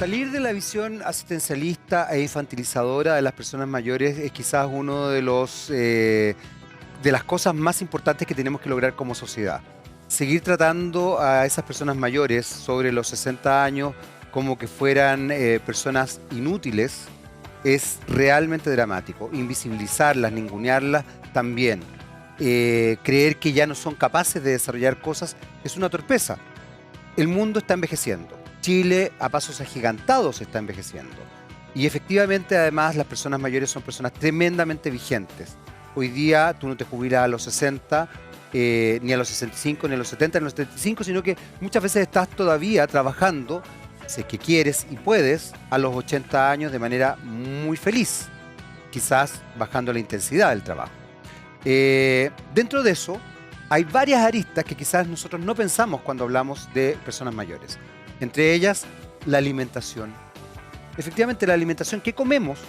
Salir de la visión asistencialista e infantilizadora de las personas mayores es quizás uno de de las cosas más importantes que tenemos que lograr como sociedad. Seguir tratando a esas personas mayores sobre los 60 años como que fueran personas inútiles es realmente dramático. Invisibilizarlas, ningunearlas también. Creer que ya no son capaces de desarrollar cosas es una torpeza. El mundo está envejeciendo. Chile a pasos agigantados está envejeciendo. Y efectivamente, además, las personas mayores son personas tremendamente vigentes. Hoy día tú no te jubilas a los 60, ni a los 65, ni a los 70, ni a los 75, sino que muchas veces estás todavía trabajando, si es que quieres y puedes, a los 80 años de manera muy feliz, quizás bajando la intensidad del trabajo. Dentro de eso, hay varias aristas que quizás nosotros no pensamos cuando hablamos de personas mayores. Entre ellas, la alimentación. Efectivamente, la alimentación que comemos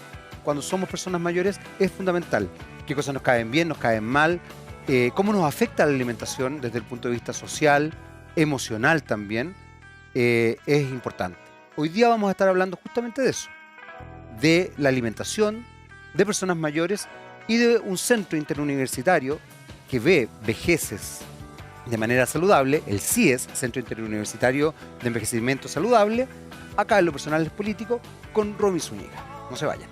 cuando somos personas mayores es fundamental. ¿Qué cosas nos caen bien, nos caen mal? ¿Cómo nos afecta la alimentación desde el punto de vista social, emocional también? Es importante. Hoy día vamos a estar hablando justamente de eso, de la alimentación de personas mayores y de un centro interuniversitario que ve vejeces de manera saludable, el CIES, Centro Interuniversitario de Envejecimiento Saludable, acá en Lo Personal es Político, con Romy Zúñiga. No se vayan.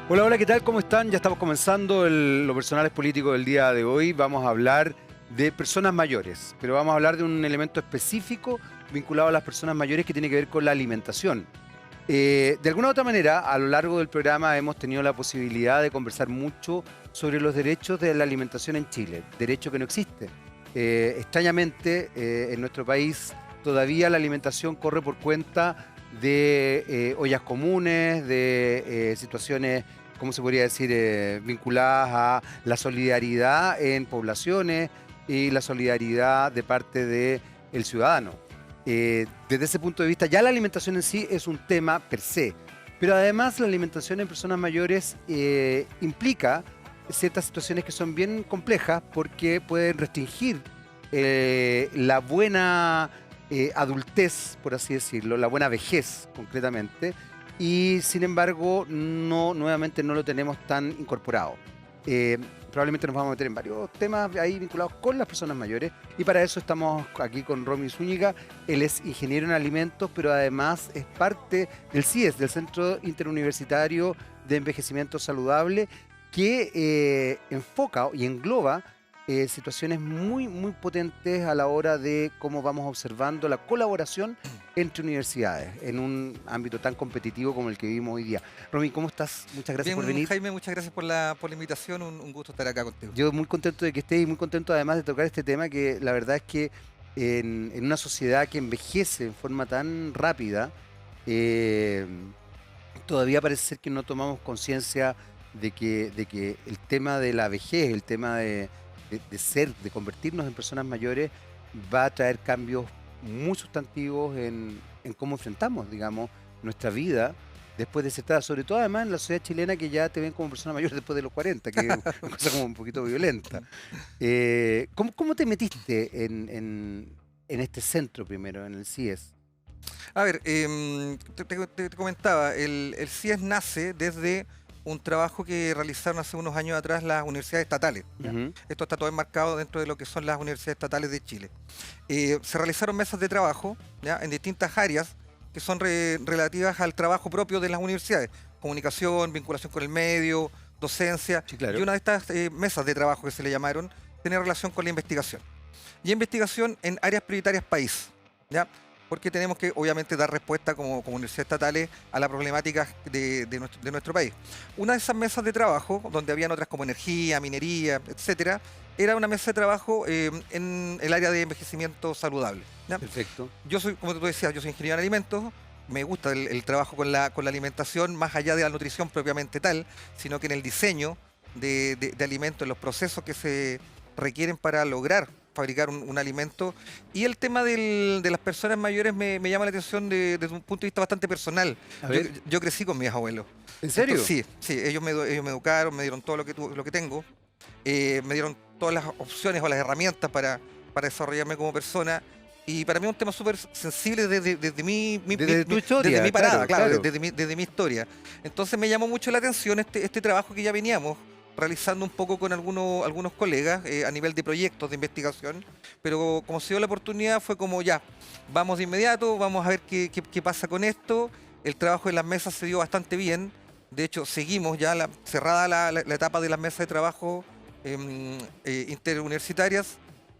Hola, hola, ¿qué tal? ¿Cómo están? Ya estamos comenzando Lo Personal es Político del día de hoy. Vamos a hablar de personas mayores, pero vamos a hablar de un elemento específico vinculado a las personas mayores que tiene que ver con la alimentación. De alguna u otra manera, a lo largo del programa hemos tenido la posibilidad de conversar mucho sobre los derechos de la alimentación en Chile, derecho que no existe. Extrañamente, en nuestro país todavía la alimentación corre por cuenta de ollas comunes, de situaciones, ¿cómo se podría decir?, vinculadas a la solidaridad en poblaciones y la solidaridad de parte del ciudadano. Desde ese punto de vista, ya la alimentación en sí es un tema per se, pero además la alimentación en personas mayores implica ciertas situaciones que son bien complejas porque pueden restringir la buena adultez, por así decirlo, la buena vejez concretamente, y sin embargo nuevamente no lo tenemos tan incorporado. Probablemente nos vamos a meter en varios temas ahí vinculados con las personas mayores, y para eso estamos aquí con Romy Zúñiga. Él es ingeniero en alimentos, pero además es parte del CIES, del Centro Interuniversitario de Envejecimiento Saludable, que enfoca y engloba situaciones muy, muy potentes a la hora de cómo vamos observando la colaboración entre universidades en un ámbito tan competitivo como el que vivimos hoy día. Romy, ¿cómo estás? Muchas gracias por venir. Jaime, muchas gracias por la invitación. Un gusto estar acá contigo. Yo muy contento de que estés y muy contento además de tocar este tema que la verdad es que en una sociedad que envejece en forma tan rápida, todavía parece ser que no tomamos conciencia de que el tema de la vejez, el tema de convertirnos en personas mayores, va a traer cambios muy sustantivos en cómo enfrentamos, digamos, nuestra vida después de cierta edad, sobre todo además en la sociedad chilena, que ya te ven como persona mayor después de los 40, que es una cosa como un poquito violenta. ¿Cómo te metiste en este centro primero, en el CIES? A ver, te comentaba, el CIES nace desde un trabajo que realizaron hace unos años atrás las universidades estatales. Ujú. Esto está todo enmarcado dentro de lo que son las universidades estatales de Chile. Se realizaron mesas de trabajo, ¿ya?, en distintas áreas que son relativas al trabajo propio de las universidades: comunicación, vinculación con el medio, docencia. Sí, claro. Y una de estas mesas de trabajo que se le llamaron tenía relación con la investigación. Y investigación en áreas prioritarias país, ¿ya? porque tenemos que obviamente dar respuesta como universidades estatales a las problemáticas de nuestro país. Una de esas mesas de trabajo, donde habían otras como energía, minería, etcétera, era una mesa de trabajo en el área de envejecimiento saludable, ¿ya? Perfecto. Yo soy, como tú decías, yo soy ingeniero en alimentos. Me gusta el trabajo con la alimentación, más allá de la nutrición propiamente tal, sino que en el diseño de alimentos, en los procesos que se requieren para lograr fabricar un alimento. Y el tema de las personas mayores me llama la atención desde un punto de vista bastante personal. A Yo, ver, yo crecí con mis abuelos. ¿en serio? Entonces, sí, ellos me educaron, me dieron todo lo que tengo, me dieron todas las opciones o las herramientas para desarrollarme como persona. Y para mí es un tema súper sensible desde Desde tu historia, desde mi parada, claro, claro. desde mi historia. Entonces me llamó mucho la atención este trabajo que ya veníamos realizando un poco con algunos colegas a nivel de proyectos de investigación, pero como se dio la oportunidad fue como ya, vamos de inmediato, vamos a ver qué pasa con esto. El trabajo en las mesas se dio bastante bien, de hecho seguimos ya cerrada la etapa de las mesas de trabajo interuniversitarias,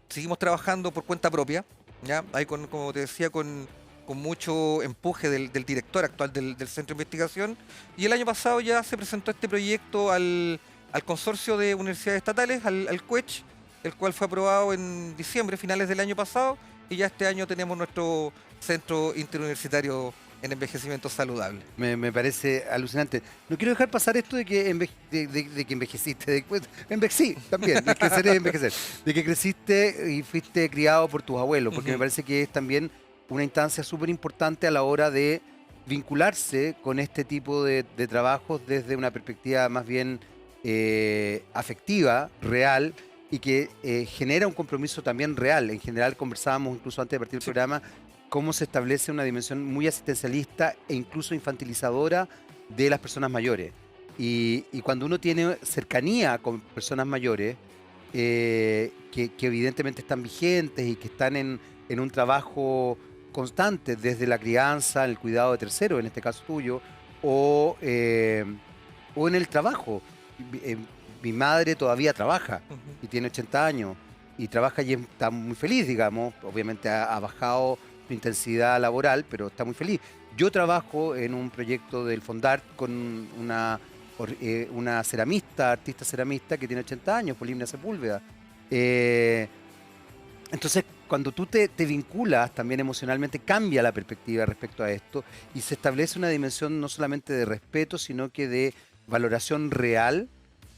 seguimos trabajando por cuenta propia, ¿ya? Ahí como te decía, con mucho empuje del director actual del centro de investigación. Y el año pasado ya se presentó este proyecto al consorcio de universidades estatales, al CUECH, el cual fue aprobado en diciembre, finales del año pasado, y ya este año tenemos nuestro centro interuniversitario en envejecimiento saludable. Me parece alucinante. No quiero dejar pasar esto de que, de que envejeciste. Sí, también, de crecer es envejecer. De que creciste y fuiste criado por tus abuelos, porque me parece que es también una instancia súper importante a la hora de vincularse con este tipo de trabajos desde una perspectiva más bien afectiva, real, y que genera un compromiso también real. En general conversábamos incluso antes de partir el programa cómo se establece una dimensión muy asistencialista e incluso infantilizadora de las personas mayores. Y cuando uno tiene cercanía con personas mayores, que evidentemente están vigentes y que están en un trabajo constante, desde la crianza, el cuidado de terceros, en este caso tuyo, o en el trabajo. Mi madre todavía trabaja y tiene 80 años y trabaja y está muy feliz, digamos. Obviamente ha bajado su intensidad laboral, pero está muy feliz. Yo trabajo en un proyecto del Fondart con una ceramista, artista ceramista que tiene 80 años, Polimnia Sepúlveda. Entonces, cuando tú te vinculas también emocionalmente, cambia la perspectiva respecto a esto y se establece una dimensión no solamente de respeto, sino que de valoración real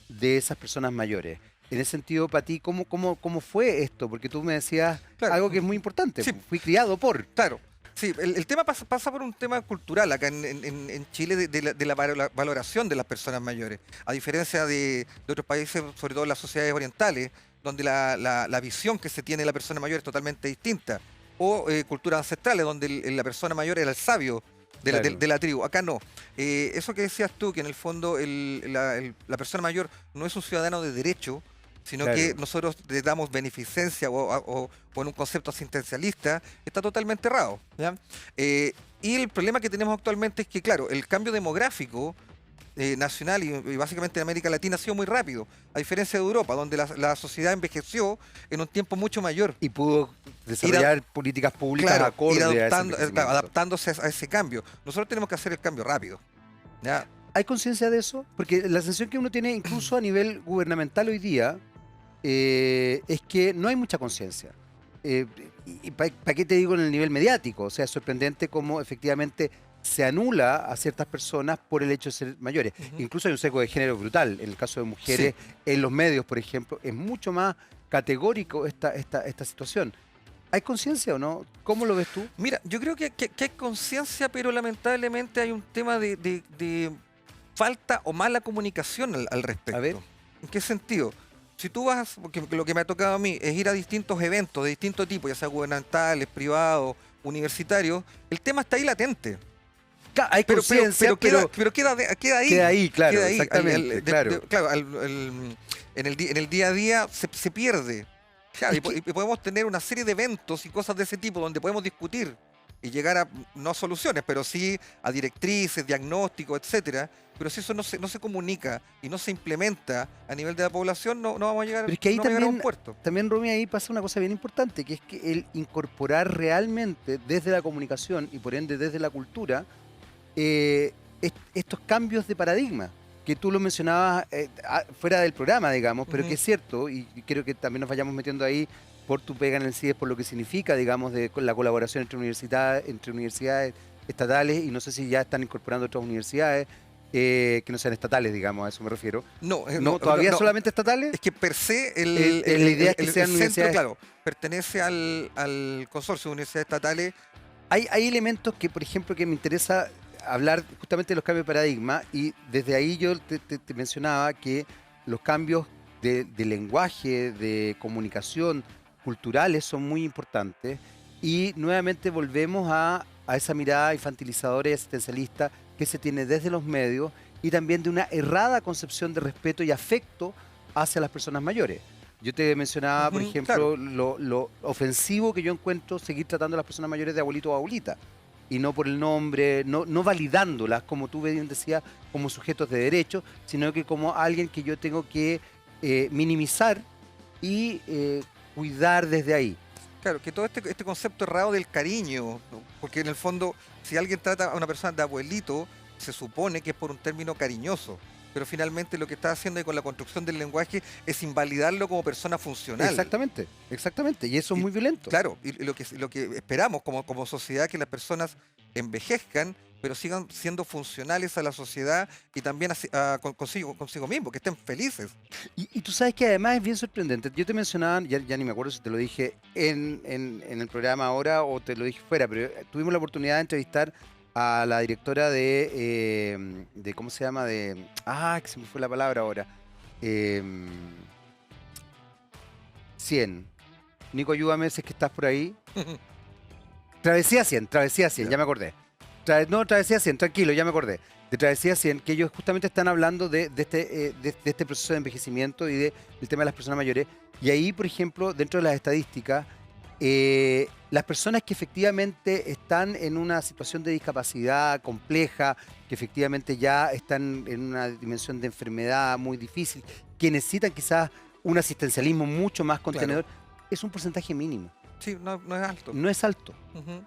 de esas personas mayores. En ese sentido, para ti, ¿cómo fue esto? Porque tú me decías algo que es muy importante. Sí. Fui criado por... Claro, sí, el tema pasa por un tema cultural acá en Chile de la valoración de las personas mayores. A diferencia de otros países, sobre todo las sociedades orientales, donde la visión que se tiene de la persona mayor es totalmente distinta. O culturas ancestrales, donde la persona mayor era el sabio de la tribu. Acá no. Eso que decías tú, que en el fondo la persona mayor no es un ciudadano de derecho, sino que nosotros le damos beneficencia o en un concepto asistencialista, está totalmente errado, ¿ya? Y el problema que tenemos actualmente es que, claro, el cambio demográfico nacional y básicamente en América Latina ha sido muy rápido, a diferencia de Europa, donde la sociedad envejeció en un tiempo mucho mayor. Y pudo desarrollar políticas públicas acordes a ese envejecimiento. Adaptándose a ese cambio. Nosotros tenemos que hacer el cambio rápido, ¿ya? ¿Hay conciencia de eso? Porque la sensación que uno tiene incluso a nivel gubernamental hoy día es que no hay mucha conciencia. ¿Y para qué te digo en el nivel mediático? O sea, es sorprendente cómo efectivamente se anula a ciertas personas por el hecho de ser mayores. Incluso hay un sesgo de género brutal. En el caso de mujeres, en los medios, por ejemplo, es mucho más categórico esta situación. ¿Hay conciencia o no? ¿Cómo lo ves tú? Mira, yo creo que hay conciencia, pero lamentablemente hay un tema de falta o mala comunicación al respecto. A ver. ¿En qué sentido? Si tú vas, porque lo que me ha tocado a mí es ir a distintos eventos de distinto tipo, ya sea gubernamentales, privados, universitarios, el tema está ahí latente. Hay conciencia, pero queda ahí. Queda ahí, claro, queda ahí. exactamente. En el día a día se pierde. Claro, y podemos tener una serie de eventos y cosas de ese tipo donde podemos discutir y llegar a, no a soluciones, pero sí a directrices, diagnósticos, etcétera. Pero si eso no se comunica y no se implementa a nivel de la población, no vamos a llegar, Pero es que ahí no vamos a llegar a un también, puerto. también, Romy, ahí pasa una cosa bien importante, que es que el incorporar realmente desde la comunicación y por ende desde la cultura eh, estos cambios de paradigma, que tú lo mencionabas fuera del programa, digamos, pero que es cierto, y creo que también nos vayamos metiendo ahí por tu pega en el CIDES, por lo que significa, digamos, con la colaboración entre universidades estatales, y no sé si ya están incorporando otras universidades que no sean estatales, digamos, a eso me refiero. No, ¿No, todavía solamente estatales? es que per se La idea es que sean centro, universidades. claro, pertenece al consorcio de universidades estatales. Hay elementos que, por ejemplo, que me interesa hablar justamente de los cambios de paradigma, y desde ahí yo te mencionaba que los cambios de lenguaje, de comunicación, culturales son muy importantes, y nuevamente volvemos a esa mirada infantilizadora y asistencialista que se tiene desde los medios, y también de una errada concepción de respeto y afecto hacia las personas mayores. Yo te mencionaba, por ejemplo, Claro. lo ofensivo que yo encuentro seguir tratando a las personas mayores de abuelito o abuelita, y no por el nombre, no validándolas, como tú bien decías, como sujetos de derecho, sino que como alguien que yo tengo que minimizar y cuidar desde ahí. Claro, que todo este concepto errado del cariño, ¿no? Porque en el fondo, si alguien trata a una persona de abuelito, se supone que es por un término cariñoso, pero finalmente lo que está haciendo con la construcción del lenguaje es invalidarlo como persona funcional. Exactamente, exactamente, y eso es muy violento. Claro, y lo que esperamos como sociedad, que las personas envejezcan, pero sigan siendo funcionales a la sociedad y también consigo mismo, que estén felices. Y tú sabes que además es bien sorprendente. Yo te mencionaba, ya ni me acuerdo si te lo dije en el programa ahora o te lo dije fuera, pero tuvimos la oportunidad de entrevistar a la directora de ¿cómo se llama? Que se me fue la palabra ahora. 100. Nico, ayúdame si es que estás por ahí. Travesía 100, Ya. ya me acordé. Travesía 100, tranquilo, ya me acordé. De Travesía 100, que ellos justamente están hablando de este proceso de envejecimiento y del tema de las personas mayores. Y ahí, por ejemplo, dentro de las estadísticas, las personas que efectivamente están en una situación de discapacidad compleja, que efectivamente ya están en una dimensión de enfermedad muy difícil, que necesitan quizás un asistencialismo mucho más contenedor, es un porcentaje mínimo. Sí, no es alto. No es alto.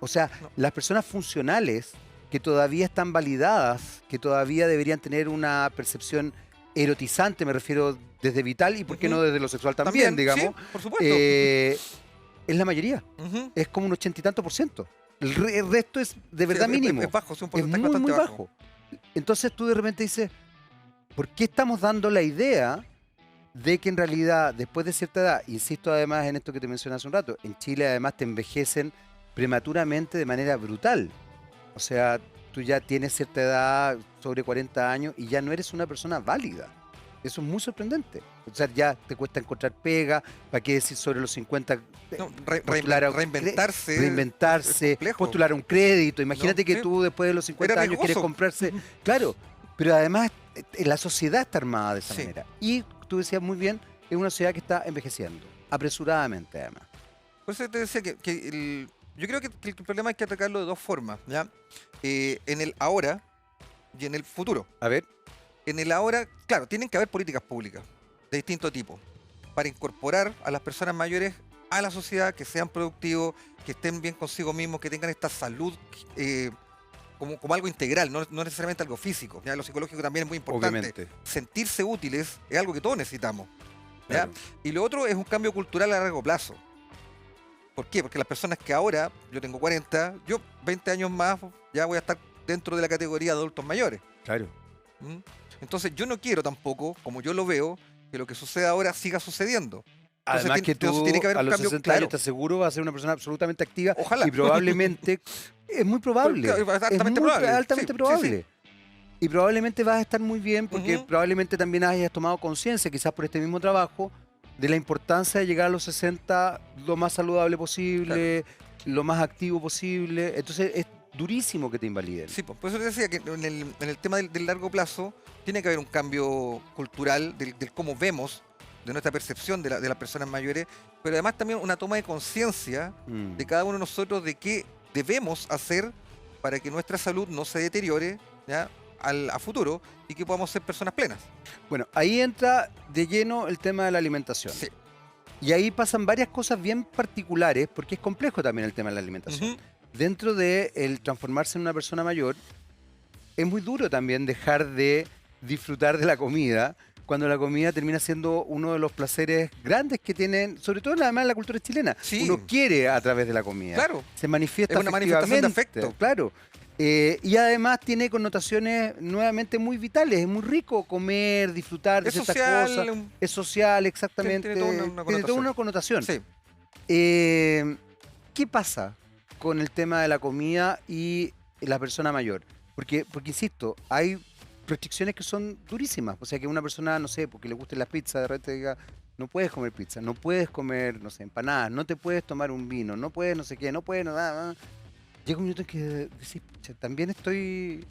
O sea, No. las personas funcionales que todavía están validadas, que todavía deberían tener una percepción erotizante, me refiero desde vital y por qué no desde lo sexual también, digamos, sí, por supuesto. es la mayoría. Es como un 80 y tanto por ciento. El resto es de verdad mínimo. Es bajo, es un Es porcentaje muy, bastante muy bajo. bajo. Entonces tú de repente dices, ¿por qué estamos dando la idea de que en realidad después de cierta edad, insisto además en esto que te mencioné hace un rato, en Chile además te envejecen prematuramente de manera brutal? O sea, tú ya tienes cierta edad, sobre 40 años, y ya no eres una persona válida. Eso es muy sorprendente. O sea, ya te cuesta encontrar pega, ¿para qué decir sobre los 50? No, Postular a un reinventarse. reinventarse, es complejo. postular a un crédito. Imagínate No, que sí. tú después de los 50 Era años quieres riesgoso. comprarse. Claro, pero además la sociedad está armada de esa Sí. manera. Y tú decías muy bien, es una sociedad que está envejeciendo, apresuradamente además. Por eso te decía yo creo que el problema hay que atacarlo de dos formas, ¿ya? En el ahora y en el futuro. A ver, En el ahora, claro, tienen que haber políticas públicas de distinto tipo para incorporar a las personas mayores a la sociedad, que sean productivos, que estén bien consigo mismos, que tengan esta salud como algo integral, no necesariamente algo físico. ¿Ya? Lo psicológico también es muy importante. obviamente. Sentirse útiles es algo que todos necesitamos. ¿Ya? Claro. Y lo otro es un cambio cultural a largo plazo. ¿Por qué? Porque las personas que ahora, yo tengo 40, yo 20 años más ya voy a estar dentro de la categoría de adultos mayores. Claro. ¿Mm? Entonces yo no quiero tampoco, como yo lo veo, que lo que sucede ahora siga sucediendo. Entonces, Además que entonces tú tiene que haber a un los cambio, 60 años, claro. te aseguro, vas a ser una persona absolutamente activa. Ojalá. Y probablemente, es muy probable. Claro, es altamente probable. Altamente Sí, probable. sí, Y probablemente vas a estar muy bien porque Ujú. probablemente también hayas tomado conciencia, quizás por este mismo trabajo, de la importancia de llegar a los 60 lo más saludable posible, lo más activo posible. Entonces es durísimo que te invaliden. Sí, pues, por eso te decía que en el tema del largo plazo tiene que haber un cambio cultural del cómo vemos, de nuestra percepción de las personas mayores, pero además también una toma de conciencia Mm. de cada uno de nosotros de qué debemos hacer para que nuestra salud no se deteriore, ¿ya? A futuro y que podamos ser personas plenas. Bueno, ahí entra de lleno el tema de la alimentación. Sí. Y ahí pasan varias cosas bien particulares, porque es complejo también el tema de la alimentación. Ujú. Dentro de el transformarse en una persona mayor, es muy duro también dejar de disfrutar de la comida, cuando la comida termina siendo uno de los placeres grandes que tienen, sobre todo además en la cultura chilena. Sí. Uno quiere a través de la comida. Claro. Se manifiesta Es una manifestación de afectivamente, afecto. claro. Y además tiene connotaciones nuevamente muy vitales. Es muy rico comer, disfrutar de Es ciertas social, cosas. Es social, exactamente. tiene toda una Tiene toda connotación. una connotación. Sí. ¿Qué pasa con el tema de la comida y la persona mayor? Porque insisto, hay restricciones que son durísimas. O sea, que una persona, no sé, porque le guste la pizza, de repente diga, no puedes comer pizza, no puedes comer, no sé, empanadas, no te puedes tomar un vino, no puedes no sé qué, no puedes nada. Llega un minuto en que decís, pucha, también estoy...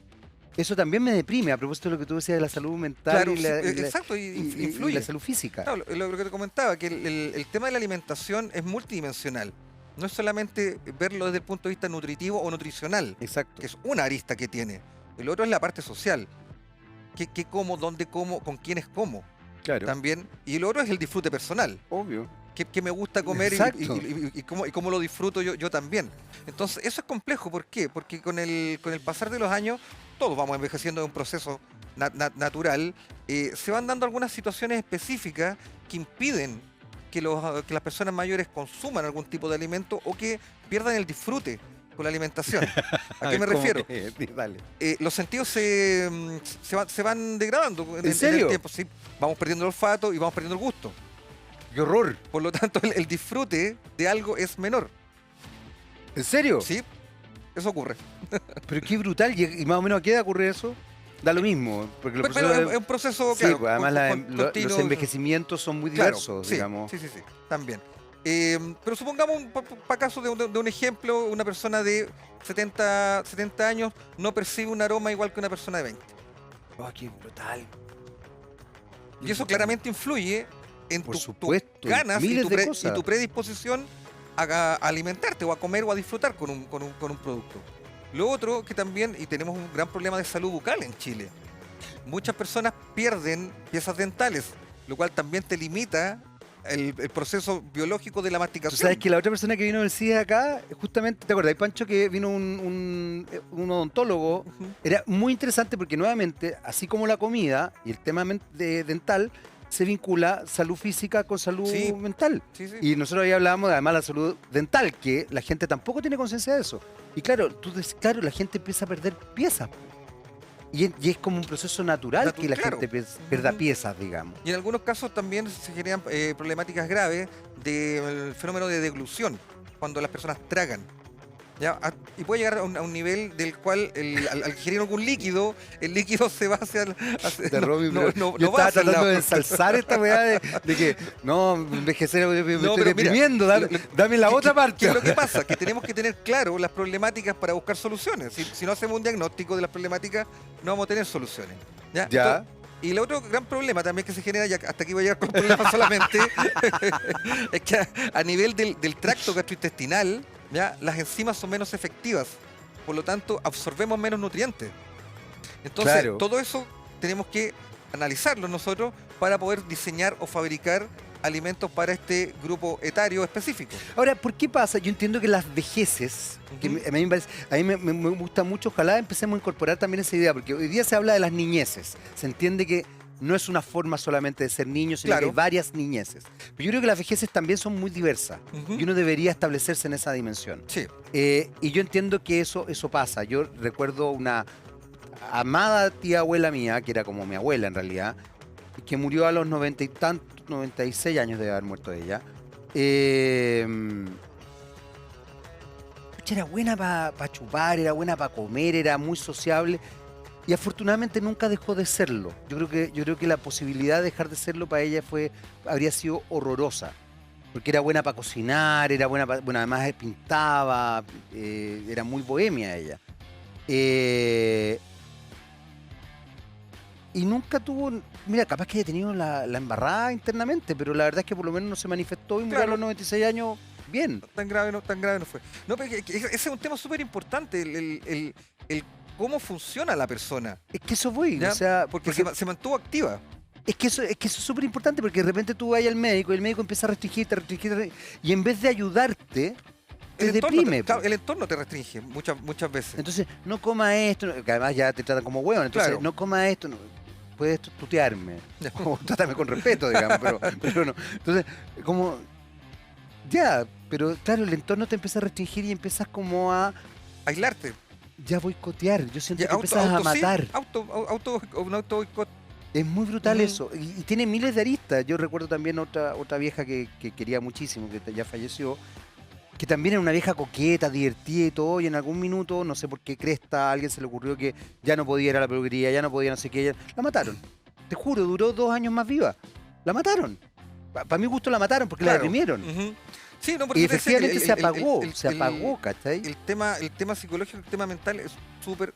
Eso también me deprime, a propósito de lo que tú decías de la salud mental Claro, y, la, sí, y la- exacto, y y influye. la salud física. Claro, lo que te comentaba, que el tema de la alimentación es multidimensional. No es solamente verlo desde el punto de vista nutritivo o nutricional, Exacto. que es una arista que tiene. El otro es la parte social. ¿Qué como, dónde como, con quiénes como? Claro. También. Y el otro es el disfrute personal. Obvio. ¿Qué me gusta comer Exacto. y cómo lo disfruto yo también? Entonces, eso es complejo. ¿Por qué? Porque con el pasar de los años, todos vamos envejeciendo de un proceso natural. Se van dando algunas situaciones específicas que impiden que las personas mayores consuman algún tipo de alimento o que pierdan el disfrute con la alimentación. ¿A qué me ¿Cómo refiero? que? Dale. Los sentidos se van degradando ¿En serio? el tiempo. Sí, vamos perdiendo el olfato y vamos perdiendo el gusto. ¡Qué horror! Por lo tanto, el disfrute de algo es menor. ¿En serio? ¿Sí? Eso ocurre. Pero qué brutal. ¿Y más o menos a qué edad ocurre eso? Da lo mismo. Porque los Pero procesos es un proceso, sí, claro, pues además los continuo. envejecimientos son muy Claro, diversos, sí, digamos. sí, también. Pero supongamos, para caso de un ejemplo, una persona de 70 años no percibe un aroma igual que una persona de 20. Oh, qué brutal. Y eso claramente influye en Por tus supuesto, ganas y miles tu, de y cosas. tu predisposición a alimentarte o a comer o a disfrutar con un producto. Lo otro que también, y tenemos un gran problema de salud bucal en Chile. Muchas personas pierden piezas dentales, lo cual también te limita el proceso biológico de la Tú masticación. sabes que la otra persona que vino del CIE acá, justamente, ¿te acuerdas, Pancho, que vino un odontólogo? Ujú. Era muy interesante porque nuevamente, así como la comida y el tema dental, se vincula salud física con salud Sí. mental. Sí, sí. Y nosotros ahí hablábamos de además la salud dental, que la gente tampoco tiene conciencia de eso. Y claro, claro, la gente empieza a perder piezas. Y es como un proceso natural que la Claro. gente pierda Ujú. piezas, digamos. Y en algunos casos también se generan problemáticas graves del fenómeno de deglución, cuando las personas tragan. ¿Ya? Y puede llegar a un nivel del cual al ingerir algún líquido, el líquido se va hacia el... De Romy, pero yo no va estaba hacia el tratando lado. de ensalzar esta weá de que no, envejecer, me estoy pero mira, deprimiendo, dame la otra parte. ¿Qué es lo que pasa? Que tenemos que tener claro las problemáticas para buscar soluciones. Si no hacemos un diagnóstico de las problemáticas, no vamos a tener soluciones. ¿Ya? Ya. Entonces, y el otro gran problema también que se genera, ya hasta aquí voy a llegar con problemas solamente, es que a nivel del tracto gastrointestinal, ¿ya? Las enzimas son menos efectivas. Por lo tanto, absorbemos menos nutrientes. Entonces, Claro. todo eso tenemos que analizarlo nosotros para poder diseñar o fabricar alimentos para este grupo etario específico. Ahora, ¿por qué pasa? Yo entiendo que las vejeces, que Ujú. a mí, me gusta mucho, ojalá empecemos a incorporar también esa idea, porque hoy día se habla de las niñeces. Se entiende que no es una forma solamente de ser niño, sino Claro. que hay varias niñeces. Pero yo creo que las vejeces también son muy diversas Ujú. y uno debería establecerse en esa dimensión. Sí. Y yo entiendo que eso pasa. Yo recuerdo una amada tía abuela mía, que era como mi abuela en realidad, que murió a los 90 y tantos, 96 años de haber muerto ella. Pucha, era buena para chupar, era buena para comer, era muy sociable. Y afortunadamente nunca dejó de serlo. Yo creo que la posibilidad de dejar de serlo para ella habría sido horrorosa. Porque era buena para cocinar, era buena bueno, además pintaba, era muy bohemia ella. Y nunca tuvo, mira, capaz que haya tenido la embarrada internamente, pero la verdad es que por lo menos no se manifestó y murió a Claro. los 96 años bien. Tan grave no fue. No, pero ese es un tema súper importante, el cómo funciona la persona, Es que eso voy, ¿ya? o sea, Porque se mantuvo activa. es que eso es súper importante porque de repente tú vas al médico y el médico empieza a restringirte, y en vez de ayudarte, te deprime. Claro, po. el entorno te restringe muchas veces. Entonces, no coma esto, que además ya te tratan como hueón, entonces Claro. no coma esto, puedes tutearme, Ya. o trátame con respeto, digamos, pero no. Entonces, como, ya, pero claro, el entorno te empieza a restringir y empiezas como a, Aislarte. ya boicotear, yo siento Ya, que empiezas a sí, matar. un auto boicot. Es muy brutal Ujú. eso. Y tiene miles de aristas. Yo recuerdo también otra vieja que quería muchísimo, que ya falleció, que también era una vieja coqueta, divertida y todo, y en algún minuto, no sé por qué cresta, a alguien se le ocurrió que ya no podía ir a la peluquería, ya no podía no sé qué, la mataron. Te juro, duró 2 años más viva. La mataron. Para mi gusto la mataron porque la Claro. deprimieron. Ujú. Sí, no, por Y eso te decía que efectivamente se apagó, se apagó, ¿cachai? el tema psicológico, el tema mental es súper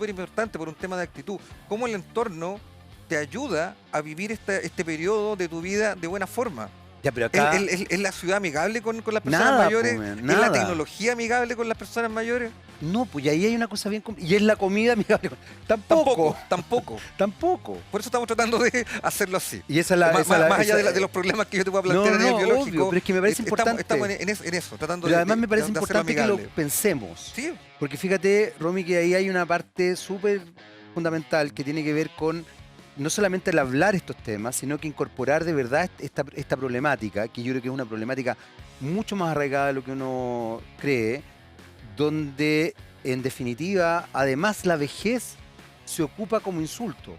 importante por un tema de actitud. Cómo el entorno te ayuda a vivir este periodo de tu vida de buena forma. Ya, pero acá ¿Es la ciudad amigable con las personas nada, mayores? po, man, ¿Es la nada. tecnología amigable con las personas mayores? No, pues y ahí hay una cosa bien y es la comida amigable. Tampoco, tampoco. Por eso estamos tratando de hacerlo así. Y esa es la, Más allá de los problemas que yo te pueda plantear a nivel biológico. obvio, pero es que me parece importante. Estamos en eso, tratando Pero además me parece de hacerlo importante que lo amigable. pensemos. Sí, Porque fíjate, Romy, que ahí hay una parte súper fundamental que tiene que ver con no solamente el hablar estos temas, sino que incorporar de verdad esta problemática, que yo creo que es una problemática mucho más arraigada de lo que uno cree, donde en definitiva, además la vejez se ocupa como insulto.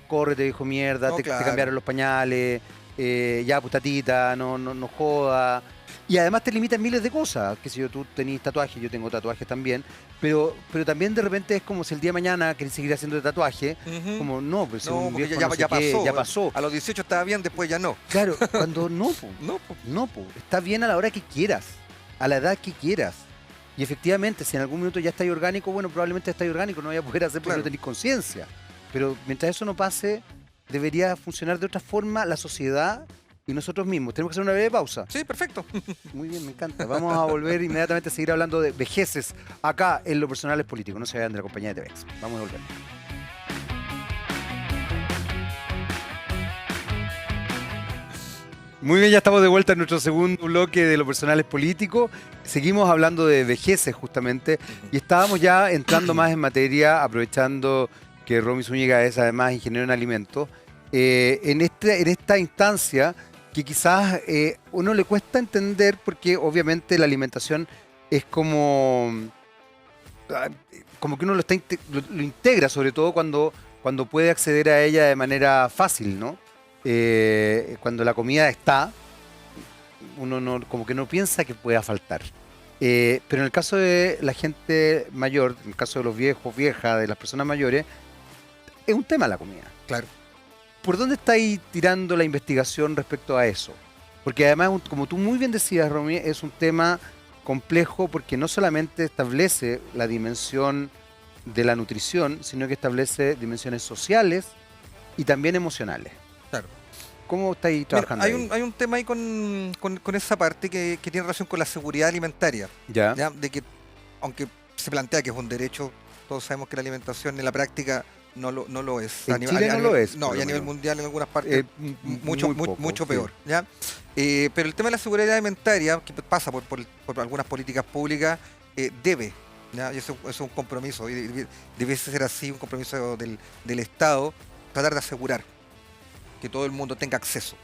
Córrete, viejo mierda, No, te claro. cambiaron los pañales, ya, pues tatita, no joda. Y además te limitan miles de cosas. Que si yo, tú tenés tatuajes, yo tengo tatuajes también. Pero también de repente es como si el día de mañana querés seguir haciendo tatuaje. ujú. Como, no, pues si No, un porque viejo ya, no sé ya qué, pasó. ya pasó. A los 18 estaba bien, después ya no. Claro, cuando no, po, No, pues. no, po, está bien a la hora que quieras, a la edad que quieras. Y efectivamente, si en algún minuto ya estáis orgánico, bueno, probablemente estáis orgánico, no voy a poder hacer porque Claro. no tenéis conciencia. Pero mientras eso no pase, debería funcionar de otra forma la sociedad y nosotros mismos. Tenemos que hacer una breve pausa. Sí, perfecto. Muy bien, me encanta. Vamos a volver inmediatamente a seguir hablando de vejeces acá en Lo Personal es Político. No se vayan de la compañía de TVX. Vamos a volver. Muy bien, ya estamos de vuelta en nuestro segundo bloque de Lo Personal es Político. Seguimos hablando de vejeces justamente y estábamos ya entrando más en materia, aprovechando que Romy Zúñiga es además ingeniero en alimentos, en esta instancia que quizás uno le cuesta entender porque obviamente la alimentación es como que uno lo integra, sobre todo cuando puede acceder a ella de manera fácil, ¿no? Cuando la comida está, uno como que no piensa que pueda faltar. Pero en el caso de la gente mayor, en el caso de los viejos, viejas, de las personas mayores, es un tema la comida. Claro. ¿Por dónde estáis tirando la investigación respecto a eso? Porque además, como tú muy bien decías, Romy, es un tema complejo porque no solamente establece la dimensión de la nutrición, sino que establece dimensiones sociales y también emocionales. Claro. ¿Cómo estáis Mira, trabajando ahí? hay un tema ahí con esa parte que tiene relación con la seguridad alimentaria. ¿Ya? ¿Ya? De que, aunque se plantea que es un derecho, todos sabemos que la alimentación en la práctica no lo es. En Chile no lo es, No, por y lo a nivel menos. mundial en algunas partes mucho poco, peor. sí. ¿Ya? Pero el tema de la seguridad alimentaria, que pasa por algunas políticas públicas, debe. ¿Ya? Y eso es un compromiso, y debe ser así, un compromiso del Estado, tratar de asegurar que todo el mundo tenga acceso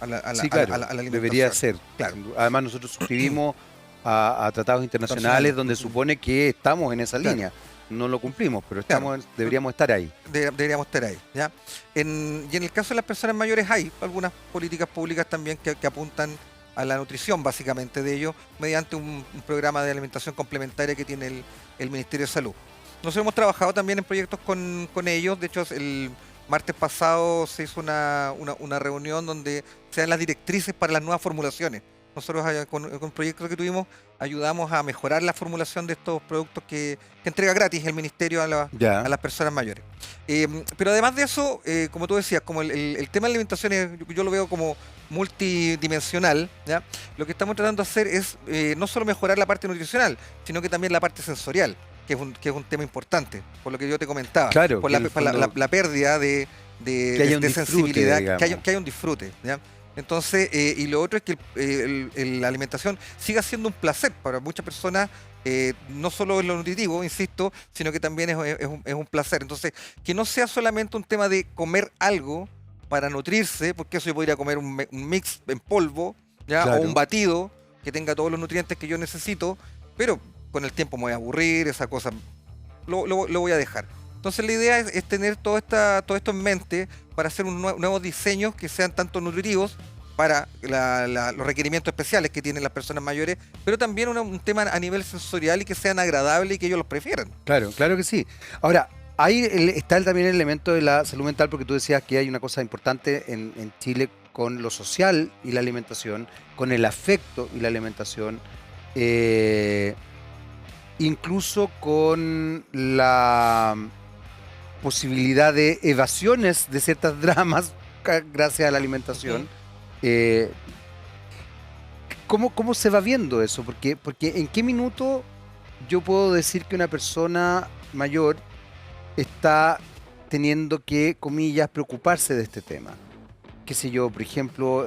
a la Sí, claro, alimentación. debería ser. Claro. Además, nosotros suscribimos a tratados internacionales donde supone que estamos en esa Claro. línea. No lo cumplimos, pero Claro. deberíamos estar ahí. Deberíamos estar ahí. ¿Ya? Y en el caso de las personas mayores hay algunas políticas públicas también que apuntan a la nutrición básicamente de ellos mediante un programa de alimentación complementaria que tiene el Ministerio de Salud. Nosotros hemos trabajado también en proyectos con ellos. De hecho, el martes pasado se hizo una reunión donde se dan las directrices para las nuevas formulaciones. nosotros con proyectos que tuvimos ayudamos a mejorar la formulación de estos productos que entrega gratis el ministerio Ya. a las personas mayores. Pero además de eso, como tú decías, como el tema de la alimentación yo lo veo como multidimensional, ¿ya? Lo que estamos tratando de hacer es no solo mejorar la parte nutricional, sino que también la parte sensorial, que es un tema importante, por lo que yo te comentaba, Claro, por que en el fondo la pérdida de haya un disfrute, sensibilidad, digamos. que haya un disfrute, ¿ya? Entonces, y lo otro es que la alimentación siga siendo un placer para muchas personas, no solo en lo nutritivo, insisto, sino que también es un placer. Entonces, que no sea solamente un tema de comer algo para nutrirse, porque eso yo podría comer un mix en polvo, ¿ya? Claro. O un batido que tenga todos los nutrientes que yo necesito, pero con el tiempo me voy a aburrir, esa cosa lo voy a dejar. Entonces la idea es tener todo esto en mente para hacer nuevos diseños que sean tanto nutritivos para los requerimientos especiales que tienen las personas mayores, pero también un tema a nivel sensorial y que sean agradables y que ellos los prefieran. Claro, claro que sí. Ahora, ahí está también el elemento de la salud mental, porque tú decías que hay una cosa importante en Chile con lo social y la alimentación, con el afecto y la alimentación, incluso con la posibilidad de evasiones de ciertas dramas gracias a la alimentación. ¿Cómo se va viendo eso? Porque ¿en qué minuto yo puedo decir que una persona mayor está teniendo que, comillas, preocuparse de este tema? Qué sé yo, por ejemplo,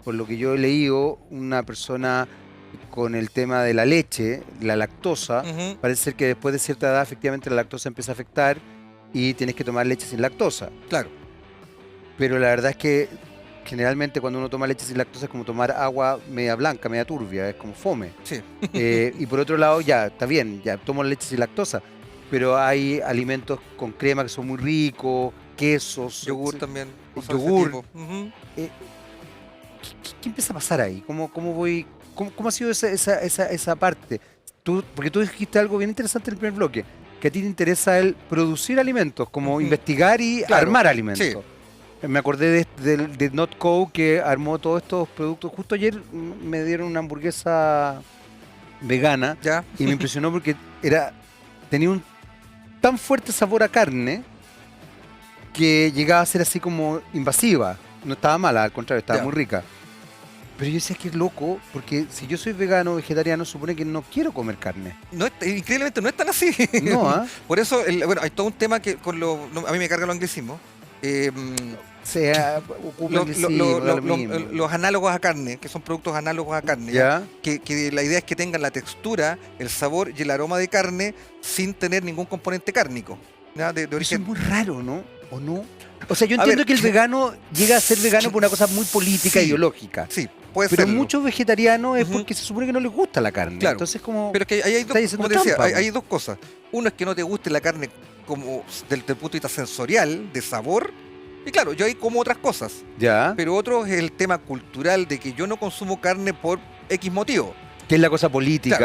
por lo que yo he leído, una persona con el tema de la leche, la lactosa, parece ser que después de cierta edad efectivamente la lactosa empieza a afectar y tienes que tomar leche sin lactosa. Claro. Pero la verdad es que generalmente cuando uno toma leche sin lactosa es como tomar agua media blanca, media turbia, es como fome. Sí. Y por otro lado, ya, está bien, ya tomo leche sin lactosa, pero hay alimentos con crema que son muy ricos, quesos, Yogur también. cosas de ese yogur. tipo. ¿Qué empieza a pasar ahí? ¿Cómo ha sido esa parte? Porque tú dijiste algo bien interesante en el primer bloque, que a ti te interesa el producir alimentos, como investigar y Claro, armar alimentos. sí. Me acordé de Notco, que armó todos estos productos. Justo ayer me dieron una hamburguesa vegana ¿Ya? y me impresionó porque tenía un tan fuerte sabor a carne que llegaba a ser así como invasiva. No estaba mala, al contrario, estaba Ya. muy rica. Pero yo decía que es loco, porque si yo soy vegano o vegetariano, supone que no quiero comer carne. No increíblemente no es tan así. No, ¿ah? Por eso, bueno, hay todo un tema que a mí me carga los anglicismos. Sea, Los análogos a carne, que son productos análogos a carne, ¿Ya? que la idea es que tengan la textura, el sabor y el aroma de carne sin tener ningún componente cárnico, ¿ya? De Eso es origen. muy raro, ¿no? ¿O no? O sea, yo A entiendo ver, que el vegano llega a ser vegano por una cosa muy política, sí, ideológica. Sí, puede Pero serlo. muchos vegetarianos es Ujú. porque se supone que no les gusta la carne. Claro. Entonces, como. Pero es que ahí hay Está diciendo como te decía, trampa, hay dos cosas. Uno es que no te guste la carne como desde el punto de vista sensorial, de sabor. Y claro, yo ahí como otras cosas. Ya. Pero otro es el tema cultural de que yo no consumo carne por X motivo. Que es la cosa política.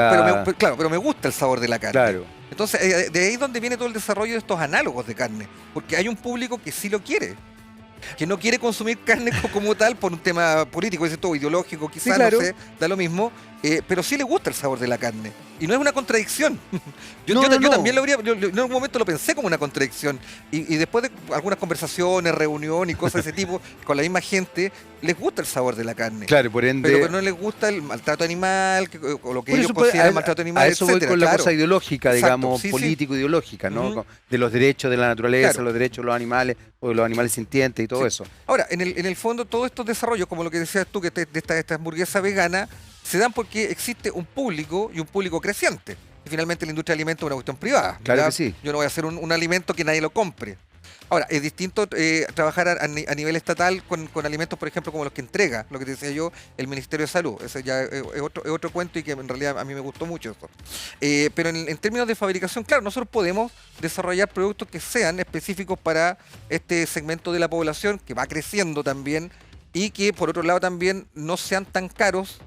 Claro, pero me gusta el sabor de la carne. Claro. Entonces, de ahí es donde viene todo el desarrollo de estos análogos de carne. Porque hay un público que sí lo quiere. Que no quiere consumir carne como tal por un tema político, es todo ideológico, quizás, Sí, claro. no sé, da lo mismo, pero sí le gusta el sabor de la carne. Y no es una contradicción. Yo también lo habría, yo en algún momento lo pensé como una contradicción. Y después de algunas conversaciones, reuniones y cosas de ese tipo, con la misma gente, les gusta el sabor de la carne. Claro, por ende. Pero no les gusta el maltrato animal, o lo que Por ellos eso, pues, consideran maltrato animal, a eso voy etcétera, con la claro. cosa ideológica, Exacto, digamos, sí, sí. político-ideológica, ¿no? Ujú. De los derechos de la naturaleza, Claro. los derechos de los animales, o de los animales sintientes y todo Sí. eso. Ahora, en el fondo, todos estos desarrollos, como lo que decías tú, que de esta hamburguesa vegana, se dan porque existe un público y un público creciente. Y finalmente la industria de alimentos es una cuestión privada. Claro ¿verdad? que sí. Yo no voy a hacer un alimento que nadie lo compre. Ahora, es distinto trabajar a nivel estatal con alimentos, por ejemplo, como los que entrega, lo que te decía yo, el Ministerio de Salud. Ese ya es otro cuento y que en realidad a mí me gustó mucho eso. Pero en términos de fabricación, claro, nosotros podemos desarrollar productos que sean específicos para este segmento de la población, que va creciendo también, y que por otro lado también no sean tan caros,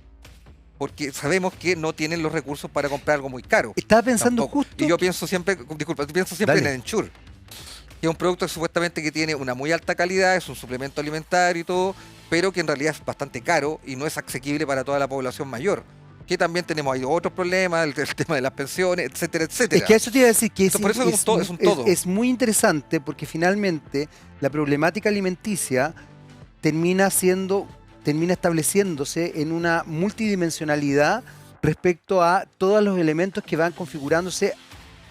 porque sabemos que no tienen los recursos para comprar algo muy caro. Estaba pensando Tampoco. justo. Y yo pienso siempre, disculpa, pienso siempre Dale. en el Ensure, que es un producto que supuestamente que tiene una muy alta calidad, es un suplemento alimentario y todo, pero que en realidad es bastante caro y no es asequible para toda la población mayor. Que también tenemos ahí otros problemas, el tema de las pensiones, etcétera, etcétera. Es que a eso te iba a decir que Por eso es un todo. es muy interesante porque finalmente la problemática alimenticia termina estableciéndose en una multidimensionalidad respecto a todos los elementos que van configurándose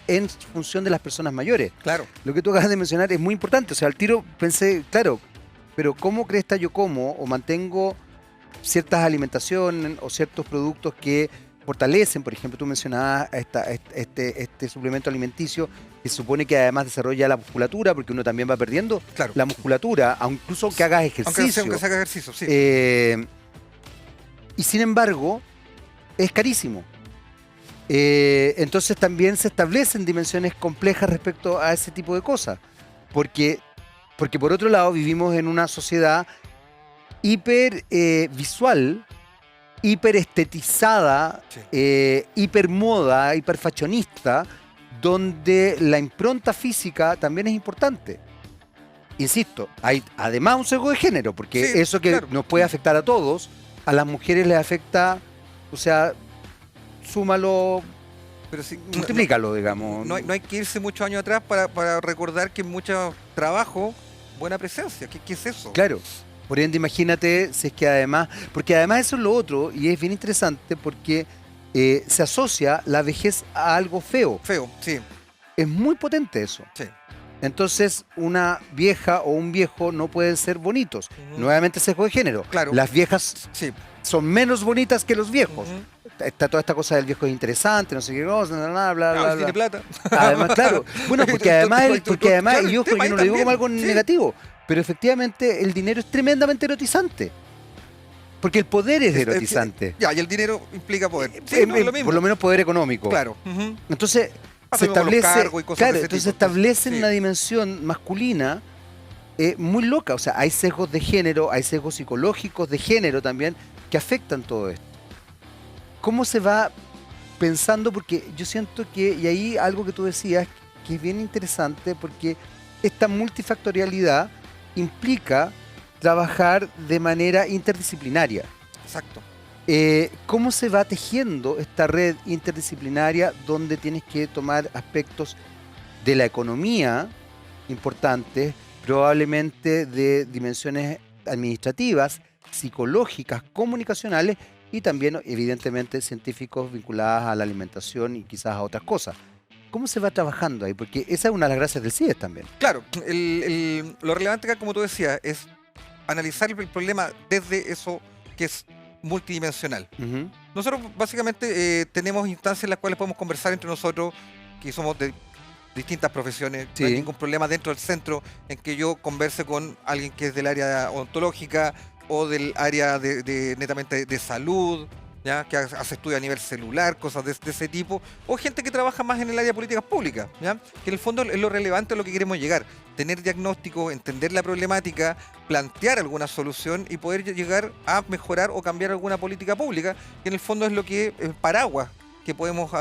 en función de las personas mayores. Claro. Lo que tú acabas de mencionar es muy importante. O sea, al tiro pensé, claro, pero ¿cómo cresta yo como o mantengo ciertas alimentaciones o ciertos productos que fortalecen? Por ejemplo, tú mencionabas este suplemento alimenticio que se supone que además desarrolla la musculatura, porque uno también va perdiendo Claro. la musculatura, incluso que hagas ejercicio. Aunque se haga ejercicio, sí. Y sin embargo, es carísimo. Entonces también se establecen dimensiones complejas respecto a ese tipo de cosas. Porque por otro lado vivimos en una sociedad hiper visual, hiper estetizada, Sí. hiper moda, hiper fashionista, donde la impronta física también es importante. Insisto, hay además un sesgo de género, porque Sí, eso que claro. nos puede afectar a todos, a las mujeres les afecta, o sea, súmalo, Pero sí, multiplícalo, digamos. no hay que irse muchos años atrás para recordar que en mucho trabajo, buena presencia. ¿Qué es eso? Claro. Por ende, imagínate si es que además, porque además eso es lo otro, y es bien interesante porque se asocia la vejez a algo feo. Feo, sí. Es muy potente eso. Sí. Entonces, una vieja o un viejo no pueden ser bonitos. Ujú. Nuevamente sesgo de género. Claro. Las viejas Sí. son menos bonitas que los viejos. Ujú. Está toda esta cosa del viejo es interesante, no sé qué cosa, bla, bla, Ah, bla, tiene bla. plata. Además, claro. Bueno, porque además, Claro, y el ojo, tema yo ahí no lo digo como también, algo sí. negativo, pero efectivamente el dinero es tremendamente erotizante. Porque el poder es erotizante. Ya, y el dinero implica poder. Sí, no, es lo mismo. Por lo menos poder económico. Claro. Ujú. Entonces, Pasa se como los establece, cargos y cosas claro, de ese entonces tipo. se establece Sí. una dimensión masculina muy loca. O sea, hay sesgos de género, hay sesgos psicológicos de género también que afectan todo esto. ¿Cómo se va pensando? Porque yo siento que, y ahí algo que tú decías, que es bien interesante, porque esta multifactorialidad implica trabajar de manera interdisciplinaria. Exacto. ¿Cómo se va tejiendo esta red interdisciplinaria donde tienes que tomar aspectos de la economía importantes, probablemente de dimensiones administrativas, psicológicas, comunicacionales y también, evidentemente, científicos vinculadas a la alimentación y quizás a otras cosas? ¿Cómo se va trabajando ahí? Porque esa es una de las gracias del CIES también. Claro, lo relevante acá, como tú decías, es analizar el problema desde eso que es multidimensional. Ujú. Nosotros básicamente tenemos instancias en las cuales podemos conversar entre nosotros, que somos de distintas profesiones. No hay Sí. ningún problema dentro del centro en que yo converse con alguien que es del área odontológica o del área netamente de salud, ¿ya? Que hace estudios a nivel celular, cosas de ese tipo, o gente que trabaja más en el área de políticas públicas, ¿ya? Que en el fondo es lo relevante a lo que queremos llegar, tener diagnóstico, entender la problemática, plantear alguna solución y poder llegar a mejorar o cambiar alguna política pública, que en el fondo es lo que paraguas que podemos,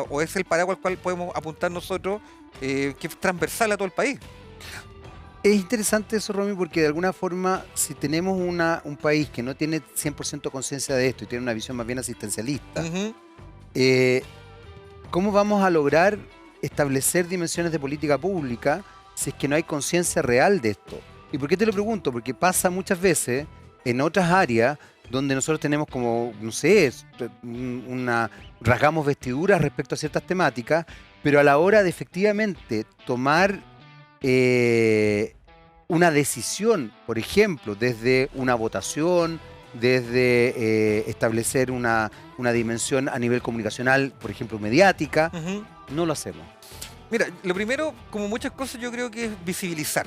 o es el paraguas al cual podemos apuntar nosotros, que es transversal a todo el país. Es interesante eso, Romy, porque de alguna forma, si tenemos un país que no tiene 100% conciencia de esto y tiene una visión más bien asistencialista, Ujú. ¿cómo vamos a lograr establecer dimensiones de política pública si es que no hay conciencia real de esto? ¿Y por qué te lo pregunto? Porque pasa muchas veces en otras áreas donde nosotros tenemos como, no sé, rasgamos vestiduras respecto a ciertas temáticas, pero a la hora de efectivamente tomar una decisión, por ejemplo, desde una votación, desde establecer una dimensión a nivel comunicacional, por ejemplo, mediática, Ujú. no lo hacemos. Mira, lo primero, como muchas cosas, yo creo que es visibilizar.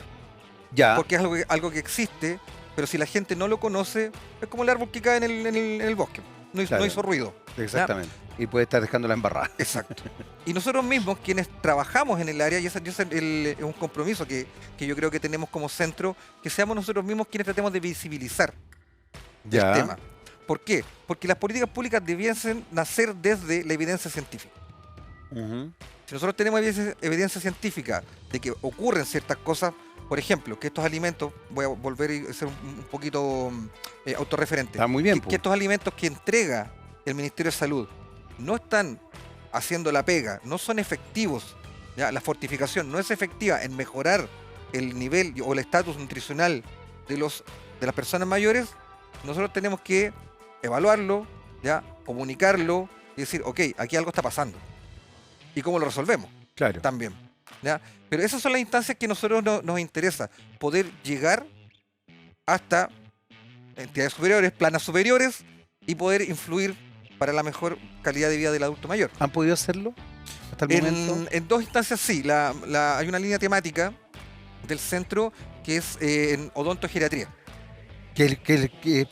Ya, Porque es algo que existe, pero si la gente no lo conoce, es como el árbol que cae en el bosque. No Claro. hizo ruido. exactamente. Y puede estar dejándola embarrada. Exacto. Y nosotros mismos, quienes trabajamos en el área, y ese es un compromiso que yo creo que tenemos como centro, que seamos nosotros mismos quienes tratemos de visibilizar el tema. ¿Por qué? Porque las políticas públicas debiesen nacer desde la evidencia científica. Ujú. Si nosotros tenemos evidencia científica de que ocurren ciertas cosas, Por ejemplo, que estos alimentos, voy a volver a ser un poquito autorreferente, Está muy bien, que estos alimentos que entrega el Ministerio de Salud no están haciendo la pega, no son efectivos, ¿ya? La fortificación no es efectiva en mejorar el nivel o el estatus nutricional de las personas mayores. Nosotros tenemos que evaluarlo, ¿ya? Comunicarlo y decir, ok, aquí algo está pasando. ¿Y cómo lo resolvemos? Claro. También, ¿ya? Pero esas son las instancias que a nosotros nos interesa, poder llegar hasta entidades superiores, planas superiores, y poder influir para la mejor calidad de vida del adulto mayor. ¿Han podido hacerlo hasta el momento? En dos instancias sí. Hay una línea temática del centro que es en odontogeriatría. Que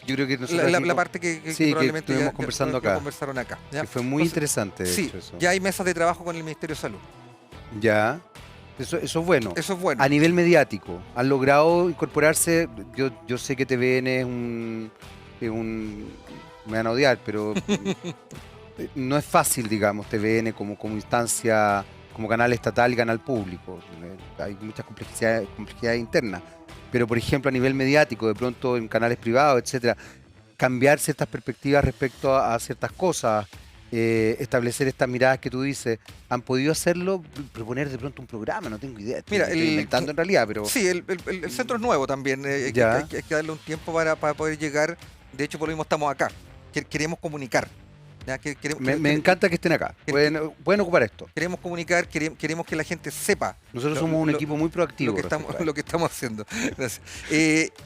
yo creo que nosotros La parte que sí, que probablemente estuvimos conversando acá. conversaron acá. ¿Ya? Que fue muy interesante, de Sí, hecho, eso. ya hay mesas de trabajo con el Ministerio de Salud. Ya. Eso es bueno. Eso es bueno. A nivel mediático, ¿han logrado incorporarse? Yo sé que TVN me van a odiar, pero no es fácil, digamos, TVN como instancia, como canal estatal y canal público. Hay muchas complejidades internas. Pero, por ejemplo, a nivel mediático, de pronto en canales privados, etcétera, cambiar ciertas perspectivas respecto a ciertas cosas, establecer estas miradas que tú dices, ¿han podido hacerlo? Proponer de pronto un programa, no tengo idea. Mira, estoy inventando en realidad, pero... Sí, el centro es nuevo también. Hay que darle un tiempo para poder llegar. De hecho, por lo mismo estamos acá. Queremos comunicar. ¿Ya? Me encanta que estén acá. Pueden ocupar esto. Queremos comunicar, queremos que la gente sepa. Nosotros somos un equipo muy proactivo. Lo que estamos haciendo. Gracias.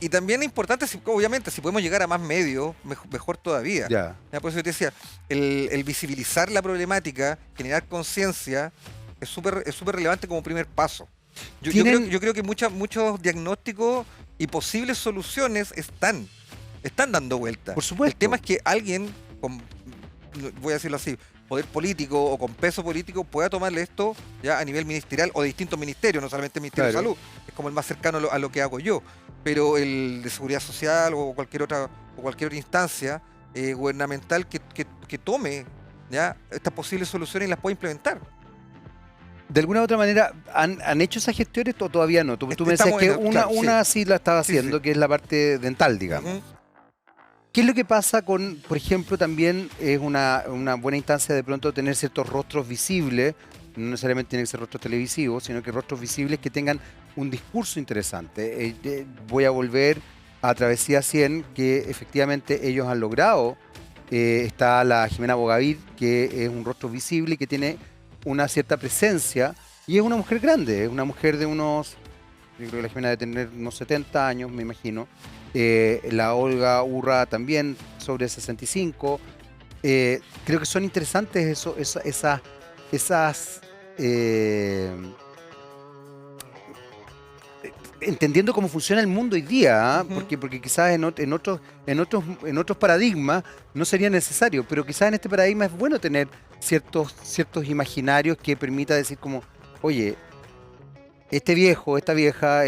Y también es importante, obviamente, si podemos llegar a más medios, mejor todavía. Ya. Por eso yo te decía, el visibilizar la problemática, generar conciencia, es súper relevante como primer paso. Yo creo que muchos diagnósticos y posibles soluciones están dando vuelta. Por supuesto. El tema es que alguien con, voy a decirlo así, poder político o con peso político pueda tomarle esto ya a nivel ministerial o de distintos ministerios, no solamente el Ministerio de Salud, es como el más cercano a lo que hago yo, pero el de Seguridad Social o cualquier otra instancia gubernamental que tome ya estas posibles soluciones y las pueda implementar. ¿De alguna u otra manera han hecho esas gestiones o todavía no? Tú me decías que una sí la estaba haciendo, que es la parte dental, digamos. ¿Qué es lo que pasa con, por ejemplo, también es una buena instancia de pronto tener ciertos rostros visibles, no necesariamente tienen que ser rostros televisivos, sino que rostros visibles que tengan un discurso interesante? Voy a volver a Travesía 100, que efectivamente ellos han logrado. Está la Jimena Bogavid, que es un rostro visible y que tiene una cierta presencia, y es una mujer grande, es una mujer de unos, yo creo que la Jimena debe tener unos 70 años, me imagino. La Olga Urra también sobre 65. Creo que son interesantes esas entendiendo cómo funciona el mundo hoy día, ¿eh? Porque quizás en otros paradigmas no sería necesario, pero quizás en este paradigma es bueno tener ciertos imaginarios que permita decir como, oye, este viejo, esta vieja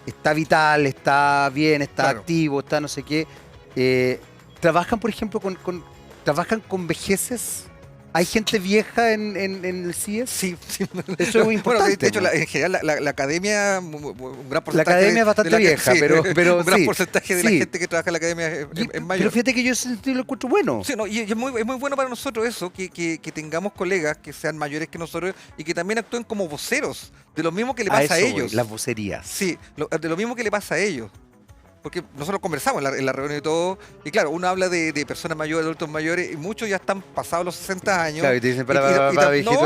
está vital, está bien, está activo, está no sé qué. ¿Trabajan, por ejemplo, trabajan con vejeces? ¿Hay gente vieja en el CIES? Sí. Eso es muy importante. Bueno, de hecho, en general, la academia, un gran porcentaje. La academia es bastante vieja, pero un gran porcentaje de la gente que trabaja en la academia es mayor. Pero fíjate que yo ese sentido lo encuentro bueno. Sí, no, y es muy bueno para nosotros eso, que tengamos colegas que sean mayores que nosotros y que también actúen como voceros de lo mismo que le pasa a ellos. Las vocerías. Sí, de lo mismo que le pasa a ellos. Porque nosotros conversamos en la reunión y todo, y claro, uno habla de personas mayores, adultos mayores, y muchos ya están pasados los 60 años. Claro, y te dicen, viejito.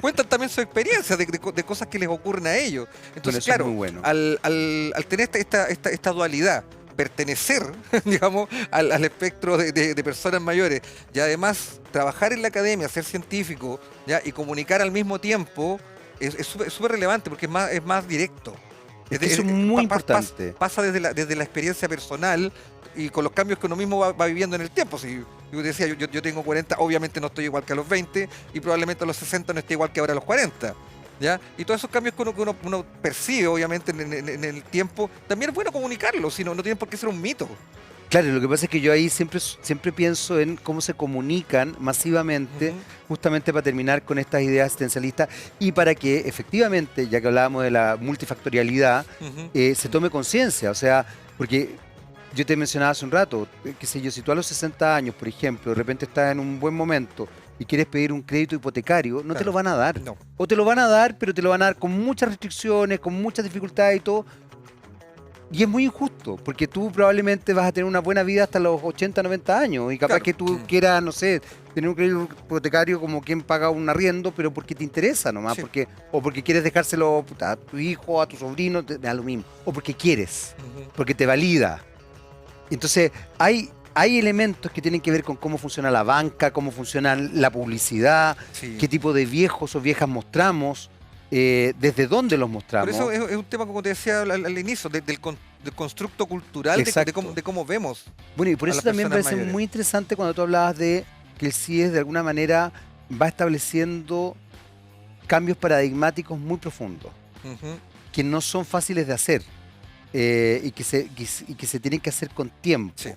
Cuentan también su experiencia de cosas que les ocurren a ellos. Entonces, bueno, claro, muy bueno. al tener esta dualidad, pertenecer, digamos, al espectro de personas mayores, y además trabajar en la academia, ser científico, ¿ya? Y comunicar al mismo tiempo, es súper relevante porque es más directo. Eso es muy importante. Pasa desde la experiencia personal y con los cambios que uno mismo va viviendo en el tiempo. Si yo decía, yo tengo 40, obviamente no estoy igual que a los 20 y probablemente a los 60 no esté igual que ahora a los 40. ¿Ya? Y todos esos cambios que uno percibe, obviamente, en el tiempo, también es bueno comunicarlos, no tienen por qué ser un mito. Claro, lo que pasa es que yo ahí siempre pienso en cómo se comunican masivamente, Ujú, justamente para terminar con estas ideas asistencialistas y para que efectivamente, ya que hablábamos de la multifactorialidad, ujú, se tome conciencia. O sea, porque yo te mencionaba hace un rato, qué sé yo, si tú a los 60 años, por ejemplo, de repente estás en un buen momento y quieres pedir un crédito hipotecario, no te lo claro. van a dar. No. O te lo van a dar, pero te lo van a dar con muchas restricciones, con muchas dificultades y todo. Y es muy injusto, porque tú probablemente vas a tener una buena vida hasta los 80, 90 años y capaz Claro. que tú quieras, no sé, tener un crédito hipotecario como quien paga un arriendo, pero porque te interesa nomás, Sí. o porque quieres dejárselo puta, a tu hijo, a tu sobrino, te da lo mismo, o porque quieres, Ujú, porque te valida. Entonces, hay elementos que tienen que ver con cómo funciona la banca, cómo funciona la publicidad, sí. qué tipo de viejos o viejas mostramos, desde dónde los Por eso mostramos. es un tema, como te decía al inicio, del constructo cultural Exacto. de cómo vemos Bueno, y por a eso las también me personas parece mayores. muy interesante cuando tú hablabas de que el CIES de alguna manera va estableciendo cambios paradigmáticos muy profundos, Ujú, que no son fáciles de hacer, y que se tienen que hacer con tiempo. sí.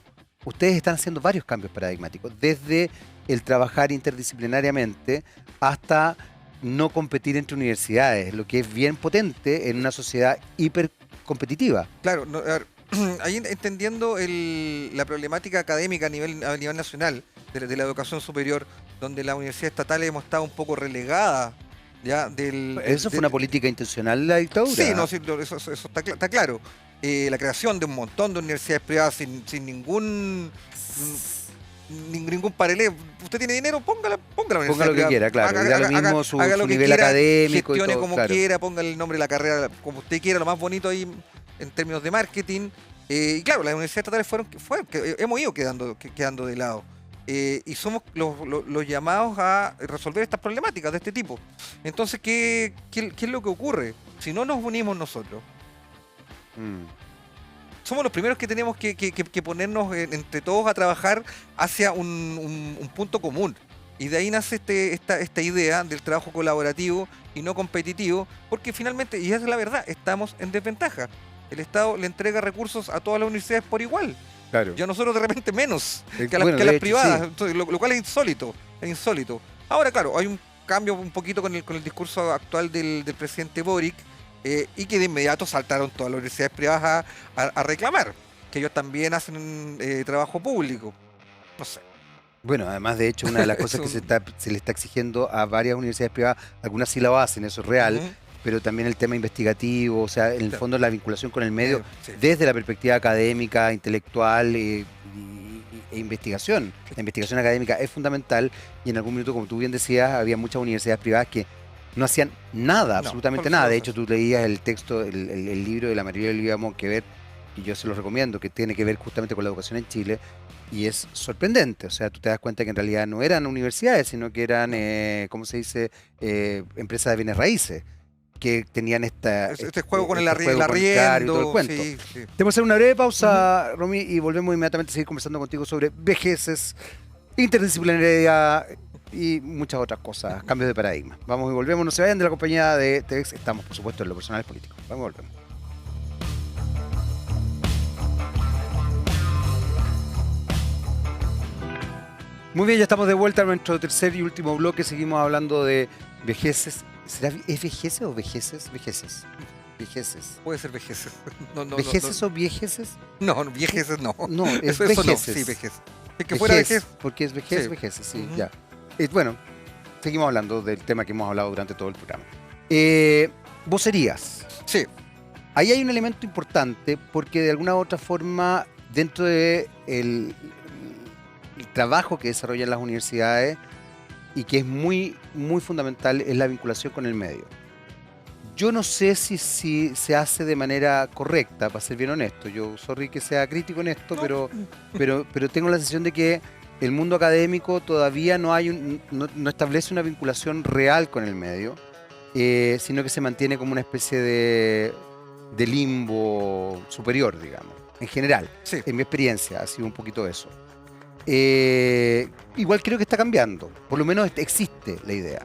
Ustedes están haciendo varios cambios paradigmáticos, desde el trabajar interdisciplinariamente hasta no competir entre universidades, lo que es bien potente en una sociedad hipercompetitiva. Claro, a ver, ahí entendiendo la problemática académica a nivel nacional de la educación superior, donde las universidades estatales hemos estado un poco relegadas ya Eso fue una política intencional de la sí, dictadura. no, sí, eso está claro. La creación de un montón de universidades privadas sin ningún paralelo. Usted tiene dinero, ponga la Ponga universidad lo que privada. quiera, claro. Y da lo mismo Haga su lo que nivel quiera, académico y gestione todo, como claro. quiera, ponga el nombre de la carrera como usted quiera, lo más bonito ahí en términos de marketing. Y claro, las universidades estatales que hemos ido quedando de lado. Y somos los llamados a resolver estas problemáticas de este tipo. Entonces, ¿qué es lo que ocurre? Si no nos unimos nosotros, Mm. somos los primeros que tenemos que ponernos entre todos a trabajar hacia un punto común. Y de ahí nace esta idea del trabajo colaborativo y no competitivo, porque finalmente, y esa es la verdad, estamos en desventaja. El Estado le entrega recursos a todas las universidades por igual, Claro. y a nosotros de repente menos Bueno, que a las de hecho, privadas, sí. entonces, lo cual es insólito, es insólito. Ahora, claro, hay un cambio un poquito con el discurso actual del presidente Boric, y que de inmediato saltaron todas las universidades privadas a reclamar, que ellos también hacen trabajo público. No sé. Bueno, además, de hecho, una de las Es cosas que un... se le está exigiendo a varias universidades privadas, algunas sí lo hacen, eso es real, Ujú, pero también el tema investigativo, o sea, en el claro, fondo la vinculación con el medio, medio, sí, desde la perspectiva académica, intelectual, e investigación. sí, La investigación académica es fundamental y en algún minuto, como tú bien decías, había muchas universidades privadas que no hacían nada, no, absolutamente solo nada. De se hecho, hace. tú leías el texto, el libro de la María Olivia Monkever, y yo se lo recomiendo, que tiene que ver justamente con la educación en Chile, y es sorprendente. O sea, tú te das cuenta que en realidad no eran universidades, sino que eran, No. ¿cómo se dice?, empresas de bienes raíces, que tenían Este juego con el este juego con, claro, y todo el arriendo, cuento. sí, sí. Tenemos que hacer una breve Ujú. pausa, Romy, y volvemos inmediatamente a seguir conversando contigo sobre vejeces, interdisciplinariedad y muchas otras cosas, cambios de paradigma. Vamos y volvemos, no se vayan de la compañía de TEDx, estamos por supuesto en lo personal político. Vamos y volvemos. Muy bien, ya estamos de vuelta a nuestro tercer y último bloque, seguimos hablando de vejeces. ¿Es vejeces o vejeces? Vejeces. Vejeces. Puede ser vejez. No, no, no, ¿Vejeces o viejeces? no, viejes no. No, es Eso no, vejeces. sí, vejez. Es que fuera vejez. Porque es vejez, Sí. vejeces, sí, Ujú. ya. Bueno, seguimos hablando del tema que hemos hablado durante todo el programa. Vocerías. Sí, Ahí hay un elemento importante porque de alguna u otra forma, dentro de el trabajo que desarrollan las universidades y que es muy, muy fundamental, es la vinculación con el medio. Yo no sé si se hace de manera correcta, para ser bien honesto. Yo, sorry que sea crítico en esto, no, pero tengo la sensación de que el mundo académico todavía no establece una vinculación real con el medio, sino que se mantiene como una especie de limbo superior, digamos, en general. sí, En mi experiencia ha sido un poquito eso. Igual creo que está cambiando, por lo menos existe la idea.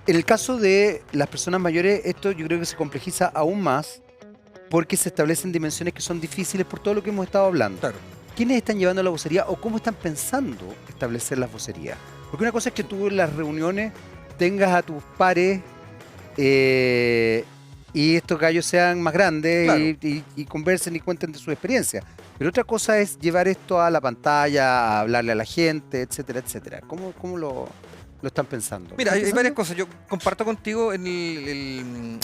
En el caso de las personas mayores, esto yo creo que se complejiza aún más porque se establecen dimensiones que son difíciles por todo lo que hemos estado hablando. Claro. ¿Quiénes están llevando la vocería o cómo están pensando establecer las vocerías? Porque una cosa es que tú en las reuniones tengas a tus pares y estos gallos sean más grandes Claro. y conversen y cuenten de su experiencia. Pero otra cosa es llevar esto a la pantalla, a hablarle a la gente, etcétera, etcétera. ¿Cómo lo están pensando? Mira, ¿Están hay varias pensando? cosas. Yo comparto contigo en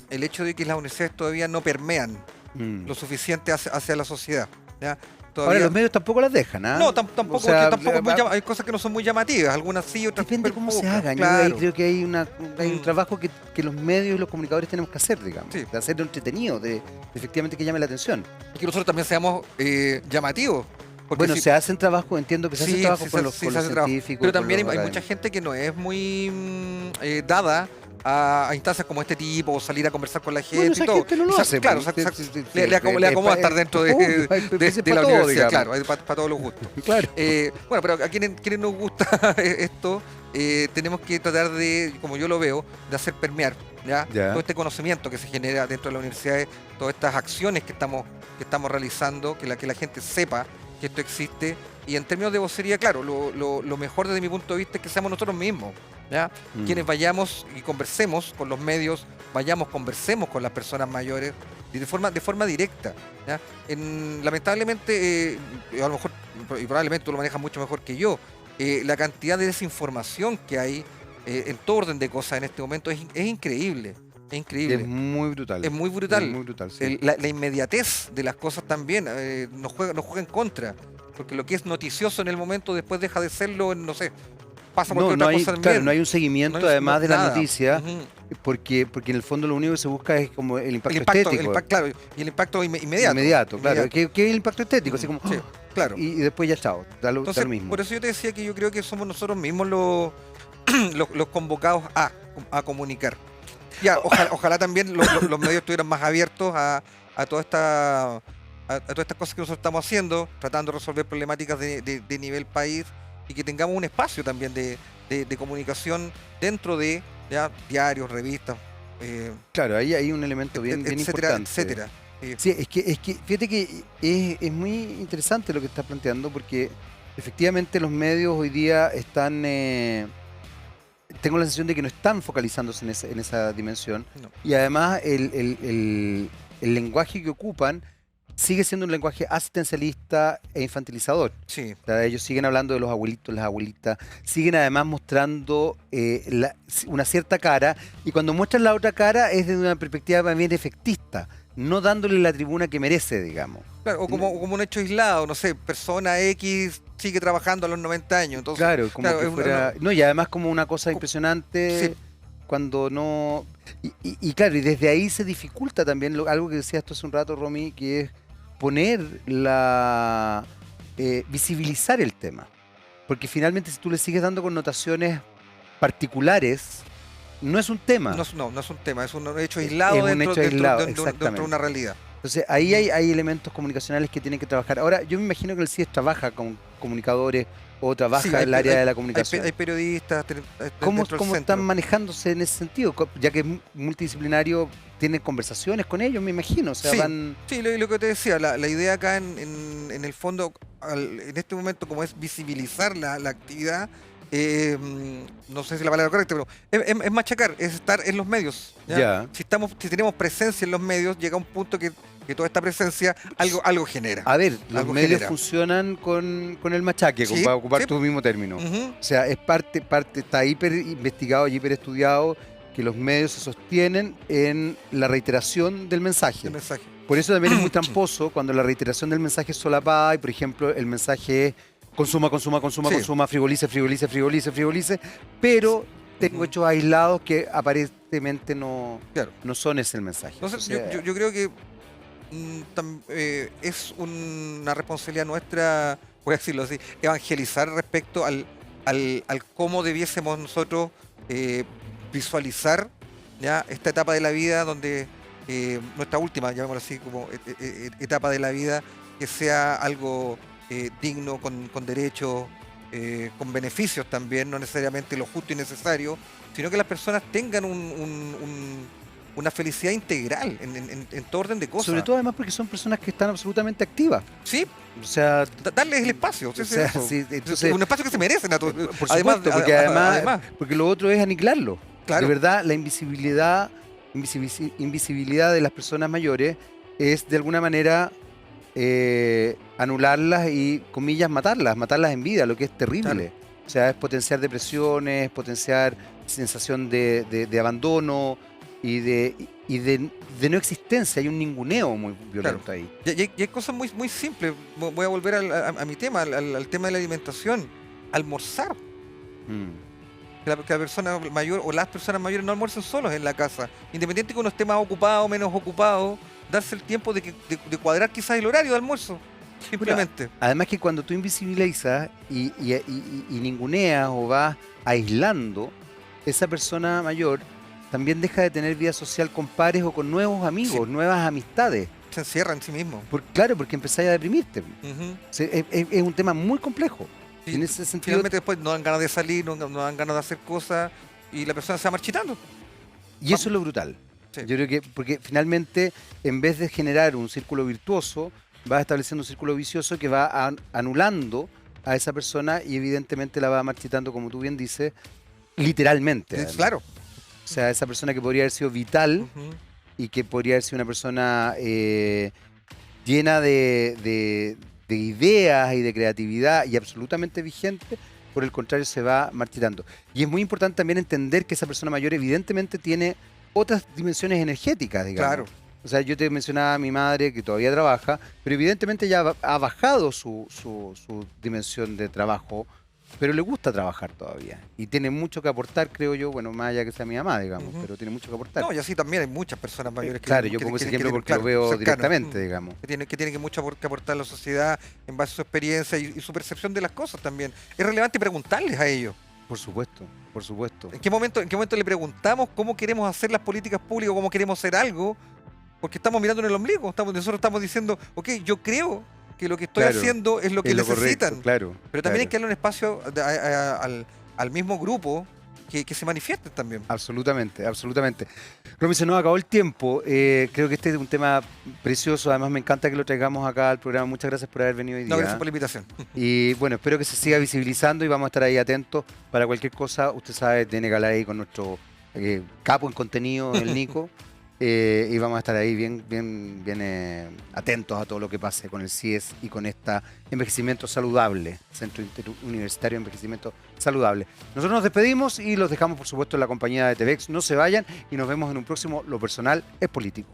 el hecho de que las universidades todavía no permean Mm. lo suficiente hacia la sociedad. ¿Ya? Ahora Todavía. los medios tampoco las dejan, ¿ah? No, tampoco, O sea, tampoco es muy hay cosas que no son muy llamativas, algunas sí, otras depende súper cómo se pocas, hagan. Yo ahí claro. creo que hay un Mm. trabajo que los medios y los comunicadores tenemos que hacer, digamos. Sí. De hacerlo entretenido, de efectivamente que llame la atención. Y que nosotros también seamos llamativos. Porque Bueno, si- se hacen trabajos, entiendo que se hacen sí, trabajos sí con se- los, sí con se los hace trabajo. científicos. Pero con también los hay mucha académicos. gente que no es muy dada a instancias como este tipo, o salir a conversar con la gente Bueno, y esa todo. gente no lo Y hace. claro, pues, le acomoda estar dentro de, obvio, hay de especies la para todo, universidad, digamos. claro, hay para todos los gustos. Claro. Bueno, pero a quienes nos gusta esto, tenemos que tratar de, como yo lo veo, de hacer permear ¿ya? Ya. Todo este conocimiento que se genera dentro de las universidades, todas estas acciones que estamos realizando, que la gente sepa que esto existe. Y en términos de vocería, claro, lo mejor desde mi punto de vista es que seamos nosotros mismos. ¿Ya? Mm. Quienes vayamos y conversemos con los medios, conversemos con las personas mayores y de forma directa. ¿Ya? Lamentablemente, a lo mejor, y probablemente tú lo manejas mucho mejor que yo, la cantidad de desinformación que hay en todo orden de cosas en este momento es increíble. Es increíble. Es muy brutal. Es muy brutal. Es muy brutal, sí. La inmediatez de las cosas también nos juega en contra. Porque lo que es noticioso en el momento después deja de serlo, no sé, pasa cualquier No otra hay, cosa también. claro, no hay un seguimiento No hay- además de la nada. noticia, Ujú. porque en el fondo lo único que se busca es como el impacto, El impacto, estético. claro, y el impacto inmediato. Inmediato, claro. ¿Qué es el impacto estético? Así como, Sí, claro. y después ya chao, da lo Entonces, mismo. por eso yo te decía que yo creo que somos nosotros mismos los convocados a comunicar. Ya, ojalá también los medios estuvieran más abiertos a toda esta a todas estas cosas que nosotros estamos haciendo, tratando de resolver problemáticas de nivel país y que tengamos un espacio también de comunicación dentro de ¿ya? Diarios, revistas, Claro, ahí hay un elemento bien etcétera, importante. etcétera. Sí, es que fíjate que es muy interesante lo que estás planteando, porque efectivamente los medios hoy día están, tengo la sensación de que no están focalizándose en esa dimensión, No. y además el lenguaje que ocupan sigue siendo un lenguaje asistencialista e infantilizador. Sí, O sea, ellos siguen hablando de los abuelitos, las abuelitas, siguen además mostrando una cierta cara, y cuando muestran la otra cara es desde una perspectiva más bien efectista, no dándole la tribuna que merece, digamos. claro, o como un hecho aislado, no sé, persona X sigue trabajando a los 90 años, entonces Claro, como claro, que es fuera... No, y además como una cosa Co- impresionante sí. cuando no... Y claro, y desde ahí se dificulta también algo que decías tú hace un rato, Romy, que es poner visibilizar el tema. Porque finalmente si tú le sigues dando connotaciones particulares, no es un tema. No es un tema, es un hecho Es aislado un dentro, hecho dentro- aislado, dentro- dentro de exactamente. una realidad. Entonces ahí hay elementos comunicacionales que tienen que trabajar. Ahora, yo me imagino que el CIES trabaja con comunicadores o trabaja Sí, en el área de la comunicación. Hay periodistas ¿Cómo dentro del están centro. manejándose en ese sentido? Ya que es multidisciplinario, ¿tienen conversaciones con ellos, me imagino? O sea, Sí. van... Sí, lo que te decía, la idea acá en el fondo, en este momento, como es visibilizar la actividad, no sé si la palabra es correcta, pero es machacar, es estar en los medios. ¿ya? Ya. Si tenemos presencia en los medios, llega un punto que toda esta presencia algo genera. A ver, los Algo medios genera. funcionan con el machaque, Sí, para ocupar sí. tu mismo término. Ujú. O sea, es parte, está hiper investigado y hiper estudiado que los medios se sostienen en la reiteración del mensaje. El mensaje. Por eso también es muy tramposo cuando la reiteración del mensaje es solapada y, por ejemplo, el mensaje es consuma, consuma, consuma, Sí. consuma, frivolice, frivolice, frivolice, frivolice, pero tengo Ujú. hechos aislados que aparentemente no Claro. son ese el mensaje. Entonces, Entonces, yo creo que es una responsabilidad nuestra, voy a decirlo así, evangelizar respecto al cómo debiésemos nosotros visualizar ¿ya? Esta etapa de la vida donde nuestra última, llamémoslo así, como etapa de la vida, que sea algo digno, con derechos, con beneficios también, no necesariamente lo justo y necesario, sino que las personas tengan una felicidad integral en todo orden de cosas. Sobre todo además porque son personas que están absolutamente activas. Sí, O sea, darles el espacio. Sí, o sea, eso. sí, entonces, Un espacio que se merecen a todos. por supuesto, porque además, porque lo otro es aniquilarlo. Claro. De verdad, la invisibilidad de las personas mayores es de alguna manera anularlas y, comillas, matarlas en vida, lo que es terrible. Claro. O sea, es potenciar depresiones, potenciar sensación de abandono y de no existencia. Hay un ninguneo muy violento ahí. Y hay cosas muy simples. Voy a volver a mi tema, al tema de la alimentación. Almorzar. Que la persona mayor o las personas mayores no almuercen solos en la casa. Independiente que uno esté más ocupado o menos ocupado, darse el tiempo de cuadrar quizás el horario de almuerzo. Simplemente. Además que cuando tú invisibilizas y ninguneas o vas aislando, esa persona mayor también deja de tener vida social con pares o con nuevos amigos, nuevas amistades. Se encierra en sí mismo. Claro, porque empezáis a deprimirte. Ujú. Es un tema muy complejo. Sí, En ese sentido, finalmente después no dan ganas de salir, no dan ganas de hacer cosas y la persona se va marchitando. y eso es lo brutal. Sí. Yo creo que, porque finalmente, en vez de generar un círculo virtuoso, vas estableciendo un círculo vicioso que va anulando a esa persona y evidentemente la va marchitando, como tú bien dices, literalmente. además. Claro. O sea, esa persona que podría haber sido vital Ujú. y que podría haber sido una persona llena de ideas y de creatividad y absolutamente vigente, por el contrario se va marchitando. Y es muy importante también entender que esa persona mayor evidentemente tiene otras dimensiones energéticas, digamos. Claro. O sea, yo te mencionaba a mi madre que todavía trabaja, pero evidentemente ya ha bajado su dimensión de trabajo, pero le gusta trabajar todavía. Y tiene mucho que aportar, creo yo, bueno, más allá que sea mi mamá, digamos, Ujú. pero tiene mucho que aportar. No, y así también hay muchas personas mayores que Claro, yo pongo ese ejemplo porque lo veo directamente, digamos. que tienen que mucho que aportar a la sociedad en base a su experiencia y su percepción de las cosas también. Es relevante preguntarles a ellos. Por supuesto, por supuesto. ¿En qué momento le preguntamos cómo queremos hacer las políticas públicas, cómo queremos hacer algo? Porque estamos mirando en el ombligo. Nosotros estamos diciendo, ok, yo creo que lo que estoy Claro, haciendo es lo que Es lo necesitan. correcto, claro. Pero también hay claro. que darle un espacio al mismo grupo que se manifiesten también. Absolutamente, absolutamente. Romy, se nos acabó el tiempo. Creo que este es un tema precioso. Además, me encanta que lo traigamos acá al programa. Muchas gracias por haber venido hoy día. No, gracias por la invitación. Y bueno, espero que se siga visibilizando y vamos a estar ahí atentos para cualquier cosa. Usted sabe, tiene que hablar ahí con nuestro capo en contenido, el Nico. Y vamos a estar ahí bien atentos a todo lo que pase con el CIES y con esta envejecimiento saludable, Centro Universitario de Envejecimiento Saludable. Nosotros nos despedimos y los dejamos, por supuesto, en la compañía de TVEX. No se vayan y nos vemos en un próximo Lo Personal es Político.